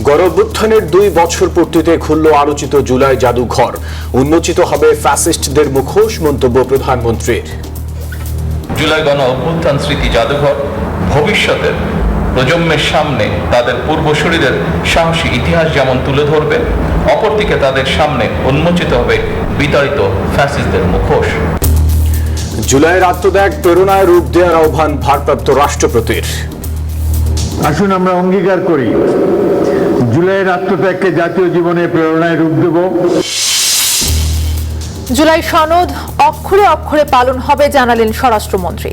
গণঅভ্যুত্থানের 2 বছর পূর্তিতে খুলল আলোচিত জুলাই জাদুঘর। উন্মোচিত হবে ফ্যাসিস্টদের মুখোশ, মন্তব্য প্রধানমন্ত্রীর। জুলাই গণঅভ্যুত্থান স্মৃতি জাদুঘর ভবিষ্যতের প্রজন্মের সামনে তাদের পূর্বসূরীদের সাহসী ইতিহাস যেমন তুলে ধরবে, অপরদিকে তাদের সামনে উন্মোচিত হবে বিতাড়িত ফ্যাসিস্টদের মুখোশ। জুলাইয়ের আত্মত্যাগ প্রেরণায় রূপ দেওয়ার আহ্বান ভারপ্রাপ্ত রাষ্ট্রপতির। আসুন আমরা অঙ্গীকার করি, জুলাইয়ের আত্মত্যাগকে জাতীয় জীবনে প্রেরণায় রূপ দেব। জুলাই সনদ অক্ষরে অক্ষরে পালন হবে জানালেন স্বরাষ্ট্রমন্ত্রী।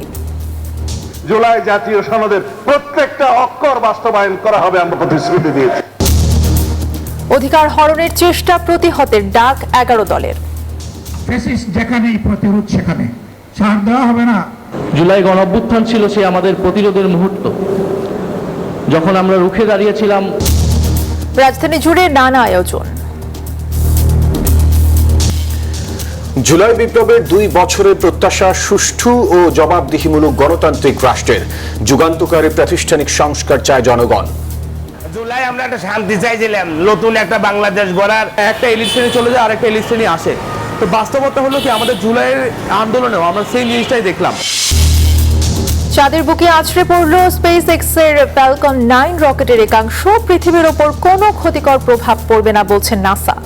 জুলাই জাতীয় সনদের প্রত্যেকটা অক্ষর বাস্তবায়ন করা হবে, আমরা প্রতিশ্রুতি দিয়েছি। অধিকার হরণের চেষ্টা প্রতিহতের ডাক 11 দলের। ফ্যাসিস্ট যেখানেই প্রতিরোধ সেখানে, ছাড় দেওয়া হবে না। জুলাই গণঅভ্যুত্থান ছিল সে আমাদের প্রতিরোধের মুহূর্ত, যখন আমরা রুখে দাঁড়িয়েছিলাম। রাজধানী জুড়ে নানা আয়োজন। জুলাই বিপ্লবের 2 বছরের প্রত্যাশা সুষ্ঠু ও জবাবদিহিমূলক গণতান্ত্রিক রাষ্ট্রের যুগান্তকারী প্রাতিষ্ঠানিক সংস্কার চায় জনগণ। জুলাই আমরা একটা শান্তি চাইছিলাম, নতুন একটা বাংলাদেশ গড়ার। একটা ইলেকশনে চলে যায়, আরেকটা ইলেকশনে আসে। তো বাস্তবতা হলো কি, আমাদের জুলাইয়ের আন্দোলনেও আমরা সেই জিনিসটাই দেখলাম। চাঁদের বুকে আছড়ে পড়ল স্পেস এক্সের ফ্যালকন 9 রকেটের একাংশ। পৃথিবীর ওপর কোনো ক্ষতিকর প্রভাব পড়বে না বলছে নাসা।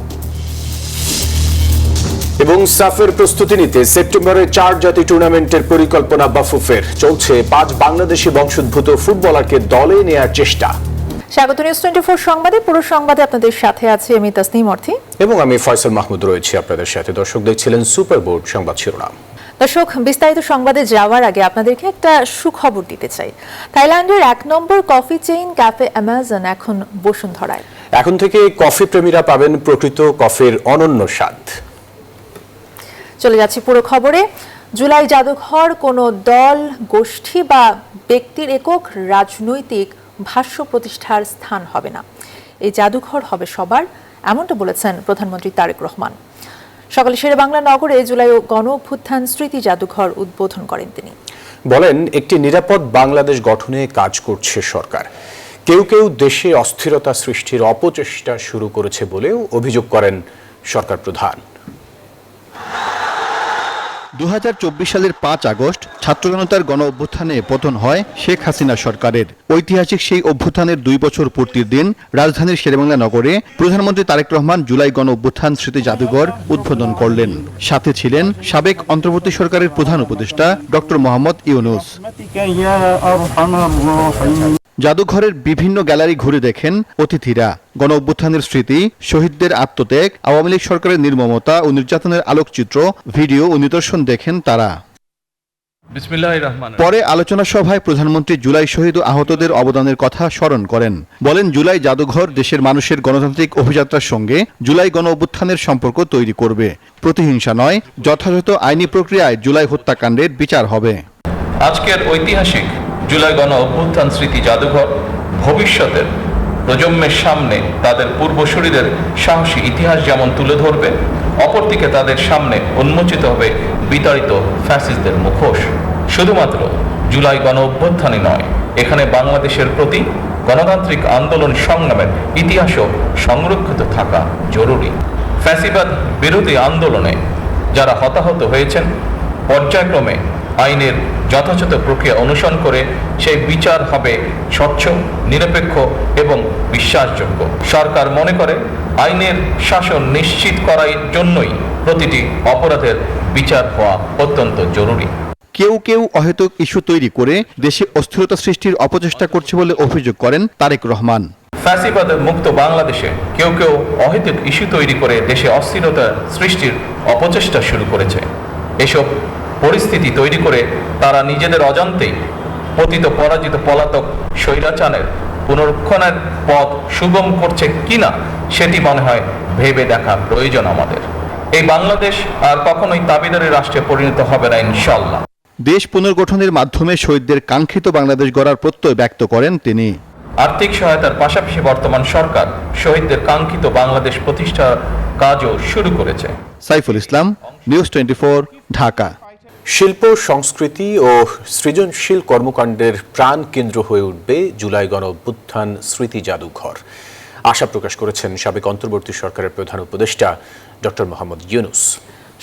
এবং সাফের প্রস্তুতি নিতে সেপ্টেম্বরে 4 জাতি টুর্নামেন্টের পরিকল্পনা বাফুফের। চলছে 5 বাংলাদেশি বংশোদ্ভূত ফুটবলারকে দলে নেয়ার চেষ্টা। স্বাগত নিউজ 24 সংবাদে। পুরো সংবাদে আপনাদের সাথে আছে আমি তাসনিম অর্থী এবং আমি ফয়সাল মাহমুদ রয়েছি আপনাদের সাথে। দর্শক দেখছিলেন সুপার বোর্ড সংবাদ শিরোনাম। দর্শক, বিস্তারিত সংবাদে যাওয়ার আগে আপনাদেরকে একটা সুখবর দিতে চাই। থাইল্যান্ডের 1 নম্বর কফি চেইন ক্যাফে অ্যামাজন এখন বসুন্ধরায়। এখন থেকে কফি প্রেমীরা পাবেন প্রকৃত কফির অনন্য স্বাদ। চলে যাচ্ছি পুরো খবরে। জুলাই জাদুঘর কোনো দল, গোষ্ঠী বা ব্যক্তির একক রাজনৈতিক ভাষ্য প্রতিষ্ঠার স্থান হবে না। এই জাদুঘর হবে সবার, এমনটা বলেছেন প্রধানমন্ত্রী তারেক রহমান। সকালে শেরেবাংলা নগরে জুলাই গণ অভ্যুত্থান স্মৃতি জাদুঘর উদ্বোধন করেন তিনি। বলেন, একটি নিরাপদ বাংলাদেশ গঠনে কাজ করছে সরকার। কেউ কেউ দেশে অস্থিরতা সৃষ্টির অপচেষ্টা শুরু করেছে বলেও অভিযোগ করেন সরকার প্রধান। 2024 সালের 5 আগস্ট ছাত্র জনতার গণ অভ্যুত্থানে পতন হয় শেখ হাসিনা সরকারের। ঐতিহাসিক সেই অভ্যুত্থানের 2 বছর পূর্তির দিন রাজধানীর শেরেবাংলা নগরে প্রধানমন্ত্রী তারেক রহমান জুলাই গণ অভ্যুত্থান স্মৃতি জাদুঘর উদ্বোধন করলেন। সাথে ছিলেন সাবেক অন্তর্বর্তী সরকারের প্রধান উপদেষ্টা ডক্টর মোহাম্মদ ইউনূস। জাদুঘরের বিভিন্ন গ্যালারি ঘুরে দেখেন অতিথিরা। গণ অভ্যুত্থানের স্মৃতি, শহীদদের আত্মত্যাগ, আওয়ামী লীগ সরকারের নির্মমতা ও নির্যাতনের আলোকচিত্র, ভিডিও ও নিদর্শন দেখেন তারা। পরে আলোচনা সভায় প্রধানমন্ত্রী জুলাই শহীদ ও আহতদের অবদানের কথা স্মরণ করেন। বলেন, জুলাই জাদুঘর দেশের মানুষের গণতান্ত্রিক অভিযাত্রার সঙ্গে জুলাই গণ অভ্যুত্থানের সম্পর্ক তৈরি করবে। প্রতিহিংসা নয়, যথাযথ আইনি প্রক্রিয়ায় জুলাই হত্যাকাণ্ডের বিচার হবে। আজকের ঐতিহাসিক জুলাই গণ অভ্যুত্থান স্মৃতি জাদুঘর ভবিষ্যতের প্রজন্মের সামনে তাদের পূর্বসূরীদের সাহসী ইতিহাস যেমন তুলে ধরবে, অপরদিকে তাদের সামনে উন্মোচিত হবে বিতাড়িত ফ্যাসিস্টদের মুখোশ। শুধুমাত্র জুলাই গণ অভ্যুত্থানই নয়, এখানে বাংলাদেশের প্রতি গণতান্ত্রিক আন্দোলন সংগ্রামের ইতিহাসও সংরক্ষিত থাকা জরুরি। ফ্যাসিবাদ বিরোধী আন্দোলনে যারা হতাহত হয়েছেন, পর্যায়ক্রমে আইনের যথাযথ প্রক্রিয়া অনুসরণ করে সেই বিচার হবে স্বচ্ছ, নিরপেক্ষ এবং বিশ্বাসযোগ্য। সরকার মনে করে আইনের শাসন নিশ্চিত করার জন্যই প্রতিটি অপরাধের বিচার হওয়া অত্যন্ত জরুরি। কেউ কেউ অহেতুক ইস্যু তৈরি করে দেশে অস্থিরতা সৃষ্টির অপচেষ্টা করছে বলে অভিযোগ করেন তারেক রহমান। ফ্যাসিবাদ মুক্ত বাংলাদেশে কেউ কেউ অহেতুক ইস্যু তৈরি করে দেশে অস্থিরতা সৃষ্টির অপচেষ্টা শুরু করেছে। এসব পরিস্থিতি তৈরি করে তারা নিজেদের অজান্তেই পতিত পরাজিত পলাতক স্বৈরাচারের পুনরুত্থানের পথ সুগম করছে কিনা সেটি মনে হয় ভেবে দেখা প্রয়োজন আমাদের। এই বাংলাদেশ আর কখনোই দাবিদারি রাষ্ট্রে পরিণত হবে না ইনশাআল্লাহ। দেশ পুনর্গঠনের মাধ্যমে শহীদদের কাঙ্ক্ষিত বাংলাদেশ গড়ার প্রত্যয় ব্যক্ত করেন তিনি। আর্থিক সহায়তার পাশাপাশি বর্তমান সরকার শহীদদের কাঙ্ক্ষিত বাংলাদেশ প্রতিষ্ঠার কাজও শুরু করেছে। সাইফুল ইসলাম, নিউজ 24, ঢাকা। শিল্প, সংস্কৃতি ও সৃজনশীল কর্মকাণ্ডের প্রাণ কেন্দ্র হয়ে উঠবে জুলাই গণ অভ্যুত্থান স্মৃতি জাদুঘর। আশা প্রকাশ করেছেন সাবেক অন্তর্বর্তী সরকারের প্রধান উপদেষ্টা ডক্টর মোহাম্মদ ইউনূস।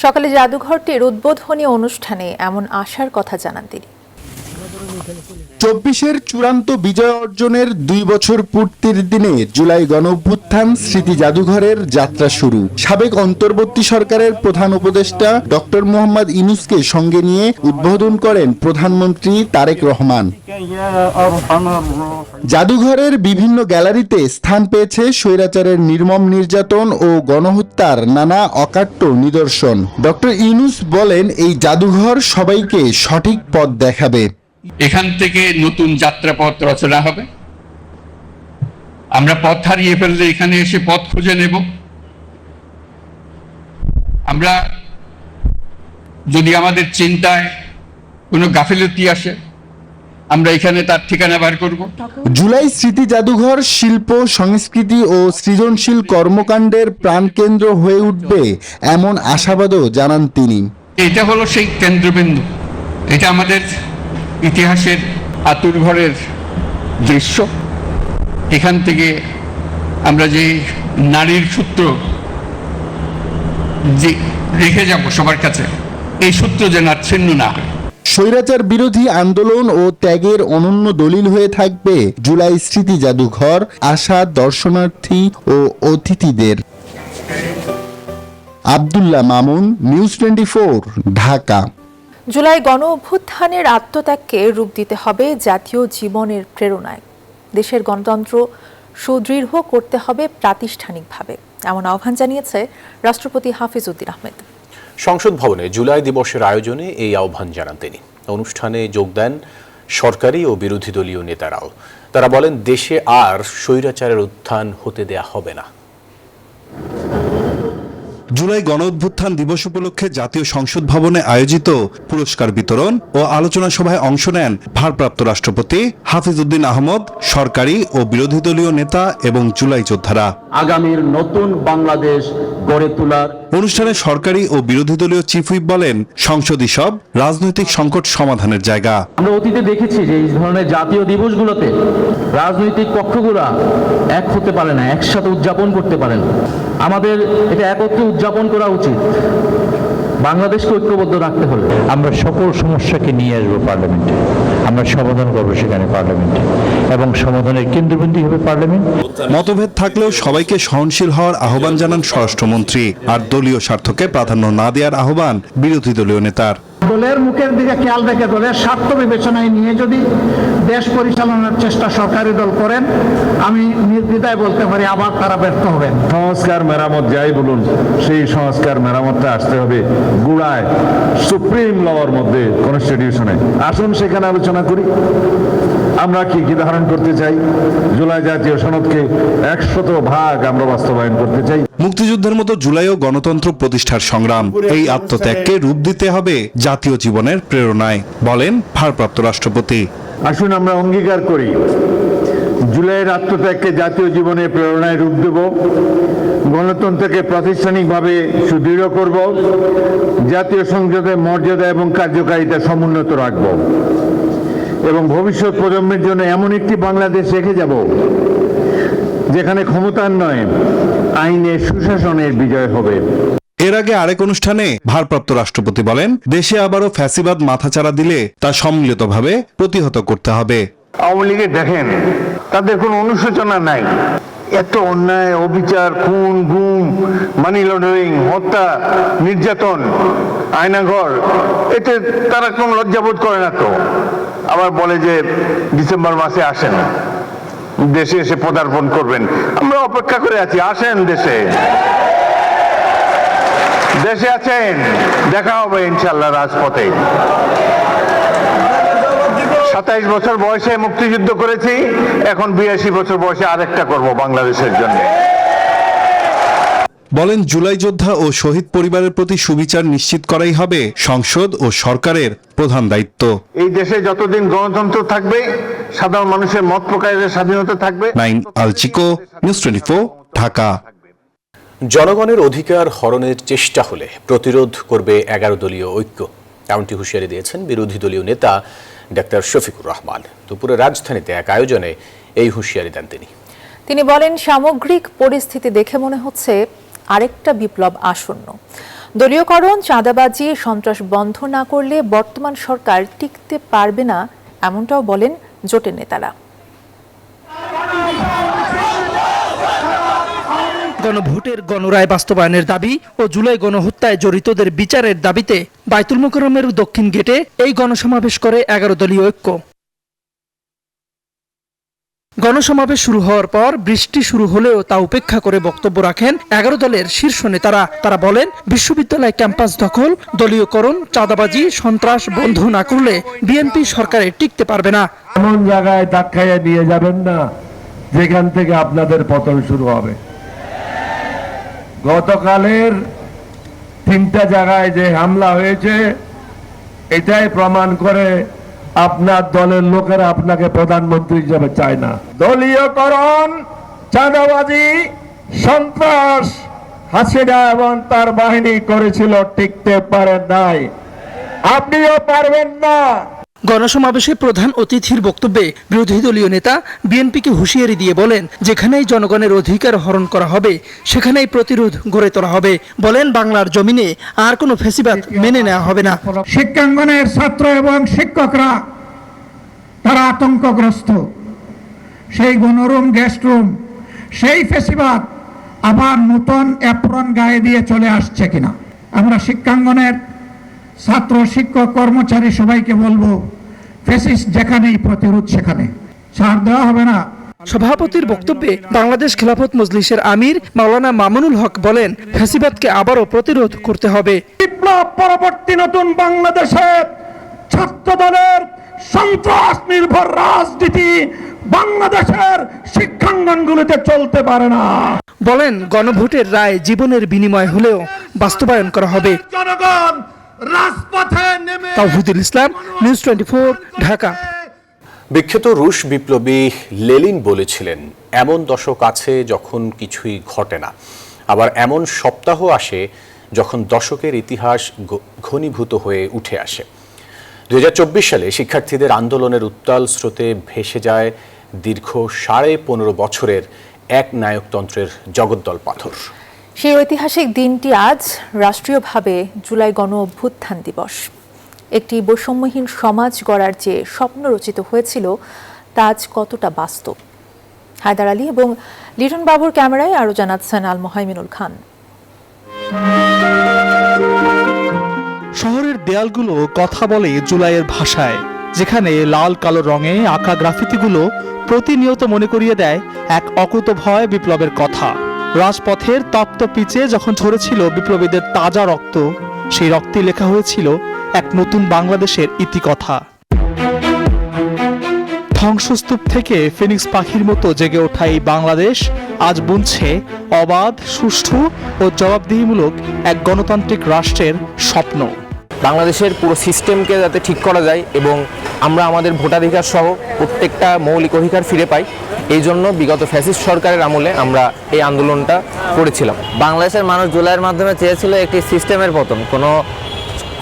সকালে জাদুঘরটির উদ্বোধনী অনুষ্ঠানে এমন আশার কথা জানান তিনি। ২৪-এর চূড়ান্ত বিজয় অর্জনের ২ বছর পূর্তির দিনে জুলাই গণঅভ্যুত্থান স্মৃতি জাদুঘরের যাত্রা শুরু। সাবেক অন্তর্বর্তী সরকারের প্রধান উপদেষ্টা ডক্টর মোহাম্মদ ইউনূসকে সঙ্গে নিয়ে উদ্বোধন করেন প্রধানমন্ত্রী তারেক রহমান। জাদুঘরের বিভিন্ন গ্যালারিতে স্থান পেয়েছে স্বৈরাচারের নির্মম নির্যাতন ও গণহত্যার নানা অকাট্য নিদর্শন। ডক্টর ইউনূস বলেন, এই জাদুঘর সবাইকে সঠিক পথ দেখাবে। এখান থেকে নতুন যাত্রাপথ রচনা হবে। আমরা পথ হারিয়ে ফেললে এখানে এসে পথ খুঁজে নেব। আমরা যদি আমাদের চিন্তায় কোনো গাফিলতি আসে, আমরা এখানে তার ঠিকানা বার করব। জুলাই স্মৃতি জাদুঘর শিল্প, সংস্কৃতি ও সৃজনশীল কর্মকাণ্ডের প্রাণকেন্দ্র হয়ে উঠবে এমন আশাবাদও জানান তিনি। এটা হলো সেই কেন্দ্রবিন্দু। এটা আমাদের ইতিহাসের আতুরঘরের দৃশ্য। এখান থেকে আমরা যে নারীর সূত্র যে রেখে যাব সবার কাছে, এই সূত্র যেন আর ছিন্ন না হয়। স্বৈরাচার বিরোধী আন্দোলন ও ত্যাগের অনন্য দলিল হয়ে থাকবে জুলাই স্মৃতি জাদুঘর, আশা দর্শনার্থী ও অতিথিদের। আব্দুল্লাহ মামুন, নিউজ 24, ঢাকা। জুলাই গণ অভ্যুত্থানের আত্মত্যাগকে রূপ দিতে হবে জাতীয় জীবনের প্রেরণায়। দেশের গণতন্ত্র সুদৃঢ় করতে হবে প্রাতিষ্ঠানিকভাবে, এমন আহ্বান জানিয়েছে রাষ্ট্রপতি হাফিজ উদ্দিন আহমেদ। সংসদ ভবনে জুলাই দিবসের আয়োজনে এই আহ্বান জানান তিনি। অনুষ্ঠানে যোগ দেন সরকারি ও বিরোধী দলীয় নেতারাও। তারা বলেন, দেশে আর স্বৈরাচারের উত্থান হতে দেয়া হবে না। জুলাই গণঅভ্যুত্থান দিবস উপলক্ষে জাতীয় সংসদ ভবনে আয়োজিত পুরস্কার বিতরণ ও আলোচনা সভায় অংশ নেন ভারপ্রাপ্ত রাষ্ট্রপতি হাফিজ উদ্দিন আহমদ, সরকারি ও বিরোধী দলীয় নেতা এবং জুলাই যোদ্ধারা। আগামীর নতুন বাংলাদেশ গড়ে তোলার অনুষ্ঠানে সরকারি ও বিরোধী দলীয় চিফ হুইপ বলেন, সংসদই সব রাজনৈতিক সংকট সমাধানের জায়গা। আমরা অতীতে দেখেছি যে এই ধরনের জাতীয় দিবসগুলোতে রাজনৈতিক পক্ষগুলা এক হতে পারে না, একসাথে উদযাপন করতে পারে না। আমাদের এটা একত্রে উদযাপন করা উচিত। বাংলাদেশকে ঐক্যবদ্ধ রাখতে হলে আমরা সকল সমস্যাকে নিয়ে আসবো পার্লামেন্টে, আমরা সমাধান করবো সেখানে পার্লামেন্টে, এবং সমাধানের কেন্দ্রবিন্দু হবে পার্লামেন্ট। মতভেদ থাকলেও সবাইকে সহনশীল হওয়ার আহ্বান জানান স্বরাষ্ট্রমন্ত্রী। আর দলীয় স্বার্থকে প্রাধান্য না দেওয়ার আহ্বান বিরোধী দলীয় নেতার। দলের মুখের দিকে খেয়াল রেখে দলের স্বার্থ বিবেচনায় নিয়ে যদি দেশ পরিচালনার চেষ্টা সরকারি দল করেন, আমি নির্দ্বিধায় বলতে পারি আবার তারা ব্যর্থ হবেন। সংস্কার মেরামত যাই বলুন, সেই সংস্কার মেরামতটা আসতে হবে গুড়ায়, সুপ্রিম লর মধ্যে, কনস্টিটিউশনে। আসুন সেখানে আলোচনা করি। আমরা কি কি ধারণ করতে চাই? জুলাই জাতীয় সনদকে 100% আমরা বাস্তবায়ন করতে চাই। মুক্তিযুদ্ধের মতো জুলাইও গণতন্ত্র প্রতিষ্ঠার সংগ্রাম। এই আত্মত্যাগকে রূপ দিতে হবে জাতীয় জীবনের প্রেরণায়, বলেন ভারপ্রাপ্ত রাষ্ট্রপতি। আসুন আমরা অঙ্গীকার করি, জুলাইয়ের আত্মত্যাগকে জাতীয় জীবনের প্রেরণায় রূপ দেব, গণতন্ত্রকে প্রাতিষ্ঠানিকভাবে সুদৃঢ় করব, জাতীয় সংসদের মর্যাদা এবং কার্যকারিতা সমুন্নত রাখব এবং ভবিষ্যৎ প্রজন্মের জন্য এমন একটি বাংলাদেশ রেখে যাব যেখানে ক্ষমতার নয়, আইনের সুশাসনের বিজয় হবে। এর আগে আরেক অনুষ্ঠানে ভারপ্রাপ্ত রাষ্ট্রপতি বলেন, দেশে আবারও ফ্যাসিবাদ মাথাচাড়া দিলে তা সম্মিলিতভাবে প্রতিহত করতে হবে। আওয়ামী লীগের দেখেন, তাদের কোনো অনুশোচনা নাই। এত অন্যায়, অবিচার, খুন, গুম, মানি লন্ডারিং, হত্যা, নির্যাতন, আয়নাঘর, এতে তারা কোনো লজ্জাবোধ করে না তো। আবার বলে যে ডিসেম্বর মাসে আসেন, দেশে এসে পদার্পণ করবেন। আমরা অপেক্ষা করে আছি, আসেন দেশে। দেশে আছেন, দেখা হবে ইনশাল্লাহ রাজপথে। 27 বছর বয়সে মুক্তিযুদ্ধ করেছি, এখন 82 বছর বয়সে আরেকটা করব বাংলাদেশের জন্য। বলেন, জুলাই যোদ্ধা ও শহীদ পরিবারের প্রতি সুবিচার নিশ্চিত করাই হবে সংসদ ও সরকারের প্রধান দায়িত্ব। এই দেশে যতদিন গণতন্ত্র থাকবে, সাধারণ মানুষের মত প্রকাশের স্বাধীনতা থাকবে। নাইম আলচিকো, নিউজ 24, ঢাকা। জনগণের অধিকার হরণের চেষ্টা হলে প্রতিরোধ করবে 11 দলীয় ঐক্য, এমনটি হুঁশিয়ারি দিয়েছেন বিরোধী দলীয় নেতা ডাক্তার শফিকুর রহমান। দুপুরে রাজধানীতে এক আয়োজনে এই হুঁশিয়ারি দেন তিনি। তিনি বলেন, সামগ্রিক পরিস্থিতি দেখে মনে হচ্ছে আরেকটা বিপ্লব আসন্ন। দলীয়করণ, চাঁদাবাজি, সন্ত্রাস বন্ধ না করলে বর্তমান সরকার টিকতে পারবে না, এমনটাও বলেন জোটের নেতারা। গণভোটের গণরায় বাস্তবায়নের দাবি ও জুলাই গণহত্যায় জড়িতদের বিচারের দাবিতে বায়তুল মোকাররমের দক্ষিণ গেটে এই গণসমাবেশ করে 11 দলীয় ঐক্য। গণসমাবেশ শুরু হওয়ার পর বৃষ্টি শুরু হলেও তা উপেক্ষা করে বক্তব্য রাখেন 11 দলের শীর্ষ নেতারা। তারা বলেন, বিশ্ববিদ্যালয় ক্যাম্পাস দখল, দলীয়করণ, চাঁদাবাজি, সন্ত্রাস বন্ধ না করলে বিএনপি সরকারে টিকতে পারবে না। এমন জায়গায় ধাক্কাইয়া নিয়ে যাবেন না যেখান থেকে আপনাদের পতন শুরু হবে। গতকালের 3টা জায়গায় যে হামলা হয়েছে এটাই প্রমাণ করে আপনার দলের লোকেরা আপনাকে প্রধানমন্ত্রী হিসেবে চায় না। দলীয়করণ, চাঁদাবাজি, সন্ত্রাস হাসিনা এবং তার বাহিনী করেছিল, টিকতে পারে নাই, আপনিও পারবেন না। গণসমাবেশে প্রধান অতিথির বক্তব্যে বিরোধী দলীয় নেতা বিএনপিকে হুঁশিয়ারি দিয়ে বলেন, যেখানেই জনগণের অধিকার হরণ করা হবে সেখানেই প্রতিরোধ গড়ে তোলা হবে। বলেন, বাংলার জমিনে আর কোনো ফ্যাসিবাদ মেনে নেওয়া হবে না। শিক্ষাঙ্গনের ছাত্র এবং শিক্ষকরা তারা আতঙ্কগ্রস্ত। সেই গণরুম, গেস্ট রুম, সেই ফ্যাসিবাদ আবার নতুন অ্যাপ্রন গায়ে দিয়ে চলে আসছে কিনা। আমরা শিক্ষাঙ্গনের ছাত্র, শিক্ষক, কর্মচারী সবাইকে বলবো, ফ্যাসিস্ট যেখানেই প্রতিরোধ সেখানে, ছাড় দেওয়া হবে না। সভাপতির বক্তব্যে বাংলাদেশ খেলাফত মজলিসের আমির মাওলানা মামুনুল হক বলেন, ফ্যাসিবাদকে আবারও প্রতিরোধ করতে হবে। বিপ্লব পরবর্তী নতুন বাংলাদেশে ছাত্র দলের সন্ত্রাস নির্ভর রাজনীতি বাংলাদেশের শিক্ষাঙ্গনগুলোতে চলতে পারে না। বলেন, গণভোটের রায় জীবনের বিনিময় হলেও বাস্তবায়ন করা হবে। জনগণ রাজপথে নেমে। তাওহিদুল ইসলাম, নিউজ 24, ঢাকা। বিখ্যাত রুশ বিপ্লবী লেনিন বলেছিলেন, এমন দশক আছে যখন কিছুই ঘটে না, আবার এমন সপ্তাহ আসে যখন দশকের ইতিহাস ঘনীভূত হয়ে উঠে আসে। 2024 সালে শিক্ষার্থীদের আন্দোলনের উত্তাল স্রোতে ভেসে যায় দীর্ঘ 15.5 বছরের এক নায়কতন্ত্রের জগদ্দল পাথর। সেই ঐতিহাসিক দিনটি আজ রাষ্ট্রীয়ভাবে জুলাই গণ অভ্যুত্থান দিবস। একটি বৈষম্যহীন সমাজ গড়ার যে স্বপ্ন রচিত হয়েছিল তা আজ কতটা বাস্তব। হায়দার আলী এবং লিটন বাবুর ক্যামেরায় আরও জানাচ্ছেন আল মোহাইমিনুল খান। শহরের দেয়ালগুলো কথা বলে জুলাইয়ের ভাষায়, যেখানে লাল কালো রঙে আঁকা গ্রাফিতিগুলো প্রতিনিয়ত মনে করিয়ে দেয় এক অকুতভয় বিপ্লবের কথা। রাজপথের তপ্ত পিচে যখন ঝরেছিল বিপ্লবীদের তাজা রক্ত, সেই রক্তে লেখা হয়েছিল এক নতুন বাংলাদেশের ইতিকথা। ধ্বংসস্তূপ থেকে ফিনিক্স পাখির মতো জেগে ওঠা এই বাংলাদেশ আজ বুনছে অবাধ, সুষ্ঠু ও জবাবদিহিমূলক এক গণতান্ত্রিক রাষ্ট্রের স্বপ্ন। বাংলাদেশের পুরো সিস্টেমকে যাতে ঠিক করা যায় এবং আমরা আমাদের ভোটাধিকার সহ প্রত্যেকটা মৌলিক অধিকার ফিরে পাই, এই জন্য বিগত ফ্যাসিস্ট সরকারের আমলে আমরা এই আন্দোলনটা করেছিলাম। বাংলাদেশের মানুষ জুলাইয়ের মাধ্যমে চেয়েছিল একটি সিস্টেমের পতন, কোনো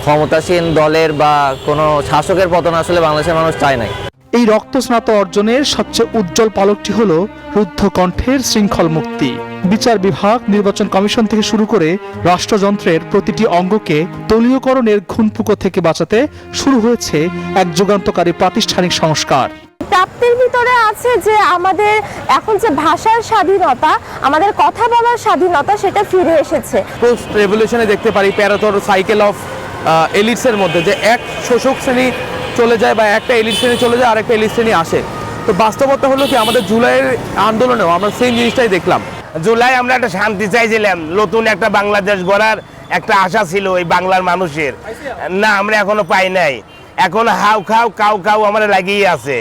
ক্ষমতাসীন দলের বা কোনো শাসকের পতন আসলে বাংলাদেশের মানুষ চায় নাই। এই রক্তস্নাত অর্জনের সবচেয়ে উজ্জ্বল পালকটি হল রুদ্ধ কণ্ঠের শৃঙ্খল মুক্তি। বিচার বিভাগ, নির্বাচন কমিশন থেকে শুরু করে রাষ্ট্রযন্ত্রের প্রতিটি অঙ্গকে দলীয়করণের ঘুণপুকো থেকে বাঁচাতে শুরু হয়েছে এক যুগান্তকারী প্রাতিষ্ঠানিক সংস্কার। প্রাপ্তির ভিতরে আছে যে আমাদের এখন যে ভাষার স্বাধীনতা, আমাদের কথা বলার স্বাধীনতা, সেটা ফিরে এসেছে। পোস্ট রেভলিউশনে দেখতে পারি প্যারাথন সাইকেল অফ এলিটসের মধ্যে যে এক শোষক শ্রেণী চলে যায় বা একটা এলিট শ্রেণী চলে যায়, আরেকটা এলিট শ্রেণী আসে। তো বাস্তবতা হলো কি, আমাদের জুলাইয়ের আন্দোলনেও আমরা সেম জিনিসটাই দেখলাম। জুলাই আমরা একটা শান্তি চাইছিলাম, নতুন একটা বাংলাদেশ গড়ার একটা আশা ছিল এই বাংলার মানুষের, না আমরা এখনো পাই নাই। এখন হাউ খাও কাউ কাউ আমরা লাগিয়ে আছে।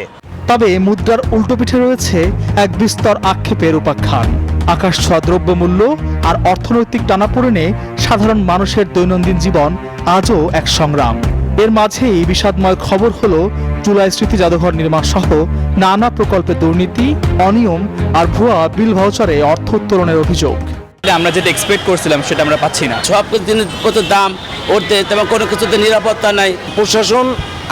তবে মুদ্রার উল্টো পিঠে রয়েছে এক বিস্তর আক্ষেপের উপাখ্যান। আকাশ ছোঁয়া দ্রব্যমূল্য আর অর্থনৈতিক টানাপোড়েনে সাধারণ মানুষের দৈনন্দিন জীবন আজও এক সংগ্রাম। এর মাঝেই বিষাদময় খবর হলো জুলাই স্মৃতি জাদুঘর নির্মাণ সহ নানা প্রকল্পে দুর্নীতি, অনিয়ম আর ভুয়া বিল ভাউচারে অর্থ উত্তোলনের অভিযোগ। আমরা যেটা এক্সপেক্ট করছিলাম সেটা আমরা পাচ্ছি না। সব জিনিসপত্রের দাম উঠতে, তেমন কোনো কিছুতে নিরাপত্তা নাই। প্রশাসন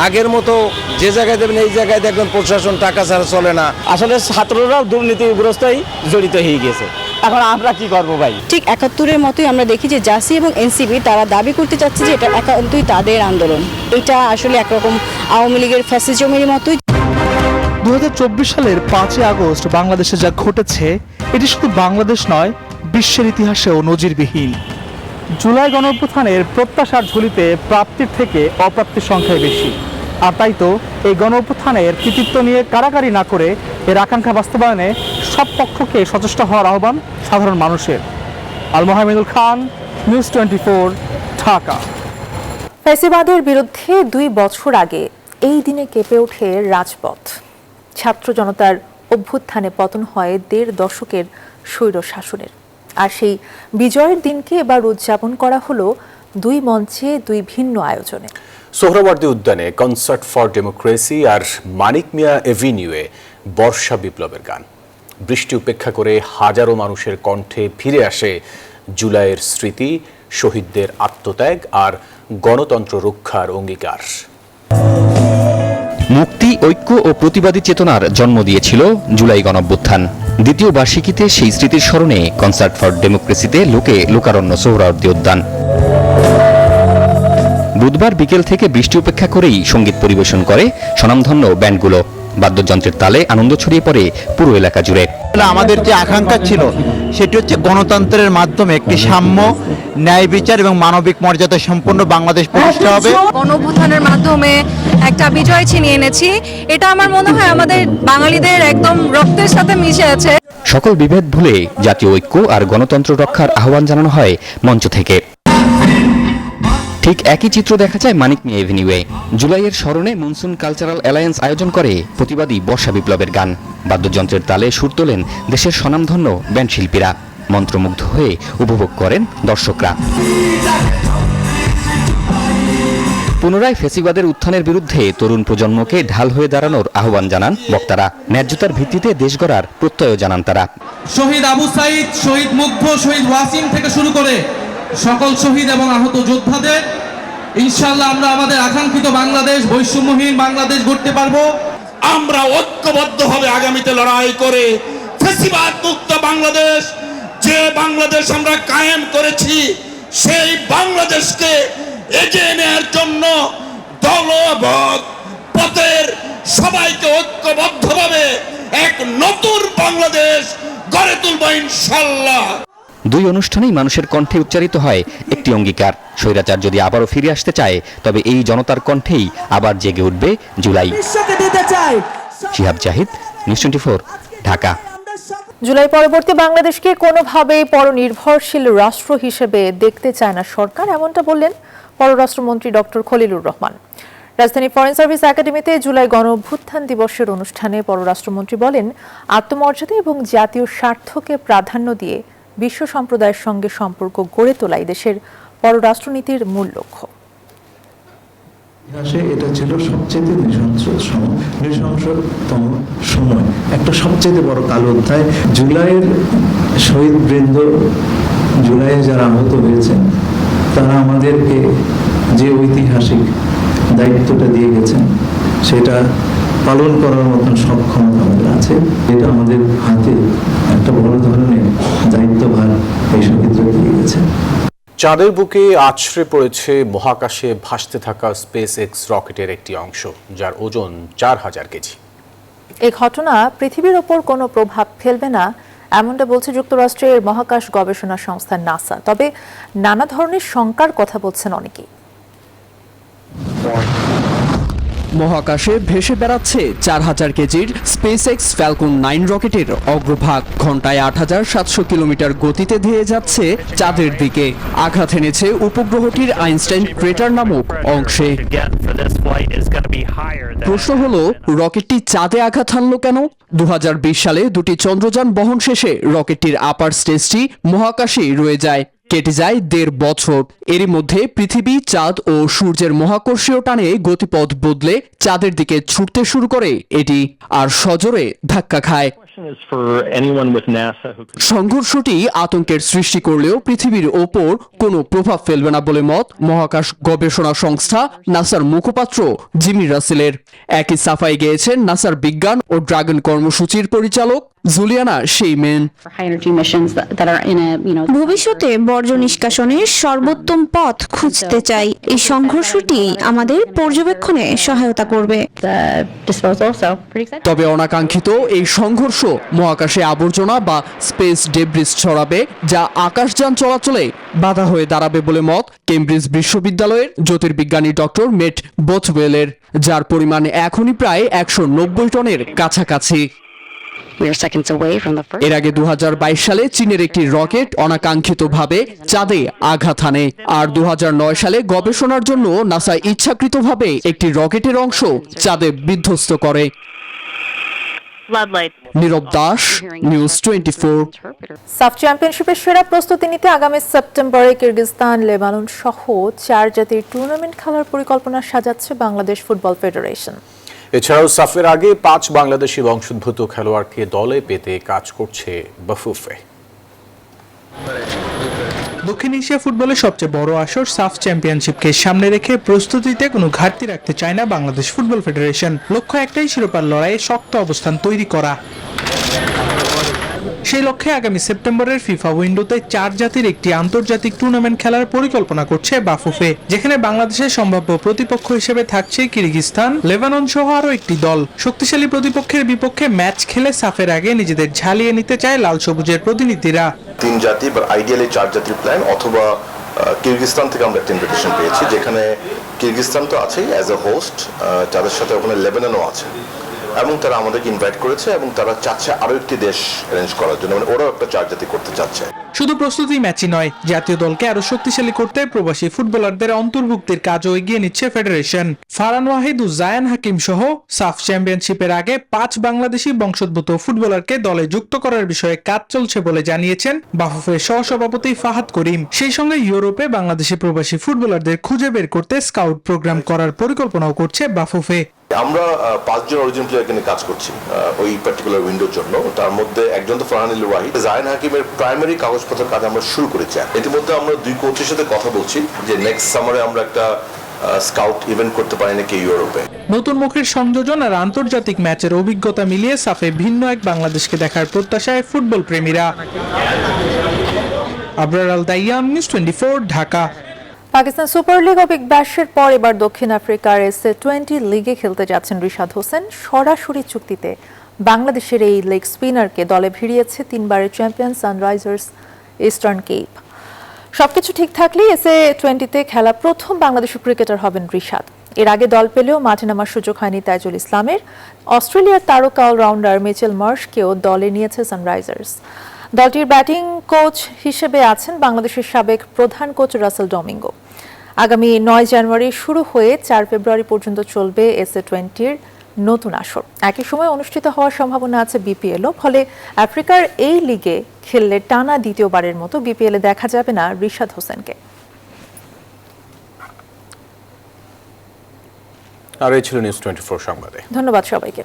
আগের মতো যে জায়গায় দেবেন এই জায়গায় দেখবেন প্রশাসন টাকা ছাড়া চলে না। আসলে ছাত্ররাও দুর্নীতিগ্রস্তই জড়িত হয়ে গেছে। এখন আমরা কি করব ভাই? ঠিক ৭১-এর মতোই আমরা দেখি যে জাসি এবং এনসিপি তারা দাবি করতে চাচ্ছে যে এটা একান্তই তাদের আন্দোলন। এটা আসলে একরকম আওয়ামী লীগের ফ্যাসিজমের মতোই। ২০২৪ সালের ৫ই আগস্ট বাংলাদেশে যা ঘটেছে এটি শুধু বাংলাদেশ নয়, বিশ্বের ইতিহাসেও নজিরবিহীন। জুলাই গণঅভ্যুত্থানের প্রত্যাশার ঝুলিতে প্রাপ্তির থেকে অপ্রাপ্তির সংখ্যাই বেশি। আর তাই তো এই গণঅভ্যুত্থানের কৃতিত্ব নিয়ে কারাকারি না করে এর আকাঙ্ক্ষা বাস্তবায়নে সব পক্ষকে সচেষ্ট হওয়ার আহ্বান সাধারণ মানুষের। আল মোহাম্মদুল খান, নিউজ 24, ঢাকা। ফ্যাসিবাদের বিরুদ্ধে ২ বছর আগে এই দিনে কেঁপে ওঠে রাজপথ। ছাত্র জনতার অভ্যুত্থানে পতন হয় ১.৫ দশকের স্বৈর শাসনের। আর সেই বিজয়ের দিনকে এবার উদযাপন করা হলো ২ মঞ্চে ২ ভিন্ন আয়োজনে। সোহরাওয়ার্দী উদ্যানে কনসার্ট ফর ডেমোক্রেসি আর মানিক মিয়া এভিনিউয়ে বর্ষা বিপ্লবের গান। বৃষ্টি উপেক্ষা করে হাজারো মানুষের কণ্ঠে ফিরে আসে জুলাইয়ের স্মৃতি, শহীদদের আত্মত্যাগ আর গণতন্ত্র রক্ষার অঙ্গীকার। মুক্তি, ঐক্য ও প্রতিবাদী চেতনার জন্ম দিয়েছিল জুলাই গণঅভ্যুত্থান। দ্বিতীয় বার্ষিকীতে সেই স্মৃতির স্মরণে কনসার্ট ফর ডেমোক্রেসিতে লোকে লোকারণ্য সোহরাওয়ার্দী উদ্যান। বুধবার বিকেল থেকে বৃষ্টি উপেক্ষা করেই সঙ্গীত পরিবেশন করে স্বনামধন্য ব্যান্ডগুলো। বাদ্যযন্ত্রের তালে আনন্দ ছড়িয়ে পড়ে পুরো এলাকা জুড়ে। আমাদের যে আকাঙ্ক্ষা ছিল সেটি হচ্ছে গণতন্ত্রের মাধ্যমে একটি সাম্য, ন্যায় বিচার এবং মানবিক মর্যাদা সম্পন্ন বাংলাদেশ প্রতিষ্ঠা হবে। গণঅভ্যুত্থানের মাধ্যমে একটা বিজয় ছিনিয়ে এনেছি, এটা আমার মনে হয় আমাদের বাঙালিদের একদম রক্তের সাথে মিশে আছে। সকল বিভেদ ভুলে জাতীয় ঐক্য আর গণতন্ত্র রক্ষার আহ্বান জানানো হয় মঞ্চ থেকে। ঠিক একই চিত্র দেখা যায় মানিক মিয়া এভিনিউয়ে। জুলাইয়ের স্মরণে মনসুন কালচারাল অ্যালায়েন্স আয়োজন করে প্রতিবাদী বর্ষা বিপ্লবের গান। বাদ্যযন্ত্রের তালে সুর তোলেন দেশের স্বনামধন্য ব্যান্ড শিল্পীরা। মন্ত্রমুগ্ধ হয়ে উপভোগ করেন দর্শকরা। পুনরায় ফ্যাসিবাদের উত্থানের বিরুদ্ধে তরুণ প্রজন্মকে ঢাল হয়ে দাঁড়ানোর আহ্বান জানান বক্তারা। ন্যায্যতার ভিত্তিতে দেশ গড়ার প্রত্যয় জানান তারা। শহীদ আবু সাইদ, শহীদ মুগ্ধ, শহীদ ওয়াসিম থেকে শুরু করে সকল শহীদ এবং আহত যোদ্ধাদের ইনশাআল্লাহ আমরা আমাদের আকাঙ্ক্ষিত বাংলাদেশ, বৈষম্যহীন বাংলাদেশ গড়তে পারবো। আমরা ঐক্যবদ্ধভাবে আগামীতে লড়াই করে ফ্যাসিবাদ মুক্ত বাংলাদেশ, যে বাংলাদেশ আমরা কায়েম করেছি, সেই বাংলাদেশকে এগিয়ে নেওয়ার জন্য দলবদ্ধ পথের সবাইকে ঐক্যবদ্ধভাবে এক নতুন বাংলাদেশ গড়ে তুলব ইনশাআল্লাহ। দুই অনুষ্ঠানেই মানুষের কণ্ঠে উচ্চারিত হয় একটি অঙ্গীকার, স্বৈরাচার যদি আবারও ফিরে আসতে চায় তবে এই জনতার কণ্ঠেই আবার জেগে উঠবে জুলাই। শিহাব জাহিদ, নিউজ 24, ঢাকা। জুলাই পরবর্তী বাংলাদেশকে কোনোভাবেই পরনির্ভরশীল রাষ্ট্র হিসেবে দেখতে চায় না সরকার, এমনটা বললেন পররাষ্ট্রমন্ত্রী ডক্টর খলিলুর রহমান। রাজধানী ফরেন সার্ভিস একাডেমিতে জুলাই গণঅভ্যুত্থান দিবসের অনুষ্ঠানে পররাষ্ট্রমন্ত্রী বলেন, আত্মমর্যাদা এবং জাতীয় স্বার্থকে প্রাধান্য দিয়ে বিশ্ব সম্প্রদায়ের সঙ্গে সম্পর্ক গড়ে তোলাই দেশের পররাষ্ট্রনীতির মূল লক্ষ্য। ইতিহাসে এটা ছিল সবচেয়ে নৃশংসতম সময়, একটা সবচেয়ে বড় কালো অধ্যায়। জুলাইয়ের শহীদ বৃন্দ, জুলাইয়ে যারা আহত হয়েছেন, তারা আমাদেরকে যে ঐতিহাসিক দায়িত্বটা দিয়ে গেছেন সেটা পালন করার মতন সক্ষমতা আমাদের আছে। এটা আমাদের হাতে একটা বড় ধরনের দায়িত্বভার এই শহীদরা দিয়ে গেছে। চাঁদের বুকে আছড়ে পড়েছে মহাকাশে ভাসতে থাকা স্পেস এক্স রকেটের একটি অংশ, যার ওজন 4000 কেজি। এই ঘটনা পৃথিবীর ওপর কোনো প্রভাব ফেলবে না, এমনটা বলছে যুক্তরাষ্ট্রের মহাকাশ গবেষণা সংস্থা নাসা। তবে নানা ধরনের শঙ্কার কথা বলছেন অনেকেই। মহাকাশে ভেসে বেড়াচ্ছে 4000 কেজির স্পেস এক্স ফ্যালকন 9 রকেটের অগ্রভাগ ঘন্টায় 8700 কিলোমিটার গতিতে ধেয়ে যাচ্ছে চাঁদের দিকে। আঘাত এনেছে উপগ্রহটির আইনস্টাইন ক্রেটার নামক অংশে। প্রশ্ন হলো, রকেটটি চাঁদে আঘাত হানল কেন? 2020 সালে দুটি চন্দ্রযান বহন শেষে রকেটটির আপার স্টেজটি মহাকাশেই রয়ে যায়। কেটে যায় 1.5 বছর। এরই মধ্যে পৃথিবী, চাঁদ ও সূর্যের মহাকর্ষীয় টানে গতিপথ বদলে চাঁদের দিকে ছুটতে শুরু করে এটি, আর সজোরে ধাক্কা খায়। সংঘর্ষটি আতঙ্কের সৃষ্টি করলেও পৃথিবীর ওপর কোনো প্রভাব ফেলবে না বলে মত মহাকাশ গবেষণা সংস্থা নাসার মুখপাত্র জিমি রাসেলের। একই সাফাই গেয়েছেন নাসার বিজ্ঞান ও ড্রাগন কর্মসূচির পরিচালক জুলিয়ানা শেইমেন। ভবিষ্যতে বর্জ্য নিষ্কাশনের সর্বোত্তম পথ খুঁজতে চাই। এই সংঘর্ষটি আমাদের পর্যবেক্ষণে সহায়তা করবে। তবে অনাকাঙ্ক্ষিত এই সংঘর্ষ মহাকাশে আবর্জনা বা স্পেস ডেব্রিস ছড়াবে, যা আকাশযান চলাচলে বাধা হয়ে দাঁড়াবে বলে মত কেমব্রিজ বিশ্ববিদ্যালয়ের জ্যোতির্বিজ্ঞানী ডক্টর মেট বোথওয়েলের, যার পরিমাণ এখনই প্রায় 190 টনের কাছাকাছি। এর আগে 2022 সালে চীনের একটি রকেট অনাকাঙ্ক্ষিতভাবে চাঁদে আঘাত হানে, আর 2009 সালে গবেষণার জন্য নাসা ইচ্ছাকৃতভাবে একটি রকেটের অংশ চাঁদে বিধ্বস্ত করে। নীরব দাস, নিউজ 24। সাফ চ্যাম্পিয়নশিপের সেরা প্রস্তুতি নিতে আগামী সেপ্টেম্বরে কিরগিজস্তান, লেবানন সহ 4 জাতির টুর্নামেন্ট খেলার পরিকল্পনা সাজাচ্ছে বাংলাদেশ ফুটবল ফেডারেশন। এছাড়াও সাফের আগে 5 বাংলাদেশি বংশোদ্ভূত খেলোয়াড়কে দলে পেতে কাজ করছে বাফুফে। দক্ষিণ এশিয়া ফুটবলের সবচেয়ে বড় আসর সাফ চ্যাম্পিয়নশিপকে সামনে রেখে প্রস্তুতিতে কোনো ঘাটতি রাখতে চায় না বাংলাদেশ ফুটবল ফেডারেশন। লক্ষ্য একটাই, শিরোপার লড়াইয়ে শক্ত অবস্থান তৈরি করা। সেই লক্ষ্যে আগামী সেপ্টেম্বরের ফিফা উইন্ডোতে 4 জাতির একটি আন্তর্জাতিক টুর্নামেন্ট খেলার পরিকল্পনা করছে বাফুফে, যেখানে বাংলাদেশের সম্ভাব্য প্রতিপক্ষ হিসেবে থাকছে কিরগিজস্তান, লেবানন সহ আরও একটি দল। শক্তিশালী প্রতিপক্ষের বিপক্ষে ম্যাচ খেলে সাফের আগে নিজেদের ঝালিয়ে নিতে চায় লাল সবুজের প্রতিনিধিরা। 3 জাতি বা আইডিয়ালি 4 জাতির প্ল্যান, অথবা কিরগিজস্তান থেকে আমরা একটা ইনভিটেশন পেয়েছি, যেখানে কিরগিজস্তান তো আছেই অ্যাজ এ হোস্ট, তাদের সাথে ওখানে লেবাননও আছে এবং তারা আমাদেরকে ইনভাইট করেছে এবং তারা চাচ্ছে আরো একটি দেশ অ্যারেঞ্জ করার জন্য, মানে ওরাও একটা 4 জাতি করতে চাচ্ছে। শুধু প্রস্তুতি ম্যাচই নয়, জাতীয় দলকে আরো শক্তিশালী করতে প্রবাসী ফুটবলারদের অন্তর্ভুক্তির কাজও এগিয়ে নিচ্ছে ফেডারেশন। ফারহান ওয়াহিদ ও জায়ান হাকিম সহ সাফ চ্যাম্পিয়নশিপের আগে 5 বাংলাদেশি বংশোদ্ভূত ফুটবলারকে দলে যুক্ত করার বিষয়ে কাজ চলছে বলে জানিয়েছেন বাফুফের সহসভাপতি ফাহাদ করিম। সেই সঙ্গে ইউরোপে বাংলাদেশি প্রবাসী ফুটবলারদের খুঁজে বের করতে স্কাউট প্রোগ্রাম করার পরিকল্পনাও করছে বাফুফে। আমরা 5 জন অরিজিনাল প্লেয়ারকে নিয়ে কাজ করছি ওই পার্টিকুলার উইন্ডোর জন্য। তার মধ্যে একজন তো ফারহান ওয়াহিদ। জায়ান হাকিমের প্রাইমারি কাগজপত্রের কাজ আমরা শুরু করেছি। ইতিমধ্যে আমরা 2 কোচের সাথে কথা বলছি যে নেক্সট সামারে আমরা একটা স্কাউট ইভেন্ট করতে পারি নাকি ইউরোপে। নতুন মুখের সংযোজন আর আন্তর্জাতিক ম্যাচের অভিজ্ঞতা মিলিয়ে সাফে ভিন্ন এক বাংলাদেশকে দেখার প্রত্যাশায় ফুটবল প্রেমীরা। Abrar Al Daiyam, news 24, Dhaka. Pakistan super league ও বিগ ব্যাশের পর এবার দক্ষিণ আফ্রিকার এস-20 লিগে খেলতে যাচ্ছেন রিশাদ হোসেন। সরাসরি চুক্তিতে বাংলাদেশের এই লেগ স্পিনারকে দলে ভিড়িয়েছে 3 বারের চ্যাম্পিয়ন সানরাইজার্স ইস্টার্ন কেপ। সবকিছু ঠিক থাকলেই এস-20তে খেলা প্রথম বাংলাদেশি ক্রিকেটার হবেন রিশাদ। এর আগে দল পেলেও মাঠে নামার সুযোগ হয়নি তাইজুল ইসলামের। অস্ট্রেলিয়ার তারকা অলরাউন্ডার মিচেল মার্শকেও দলে নিয়েছে সানরাইজার্স। দলটির ব্যাটিং কোচ হিসেবে আছেন বাংলাদেশের সাবেক প্রধান কোচ রাসেল ডমিঙ্গো। আগামী 9 জানুয়ারি শুরু হয়ে 4 ফেব্রুয়ারি পর্যন্ত চলবে এস-20-র নতুন আসর। একই সময় অনুষ্ঠিত হওয়ার সম্ভাবনা আছে বিপিএলও। ফলে আফ্রিকার এই লিগে খেললে টানা দ্বিতীয়বারের মতো বিপিএলে দেখা যাবে না রিশাদ হোসেনকে। আর এই ছিল নিউজ 24 সংবাদে। ধন্যবাদ সবাইকে।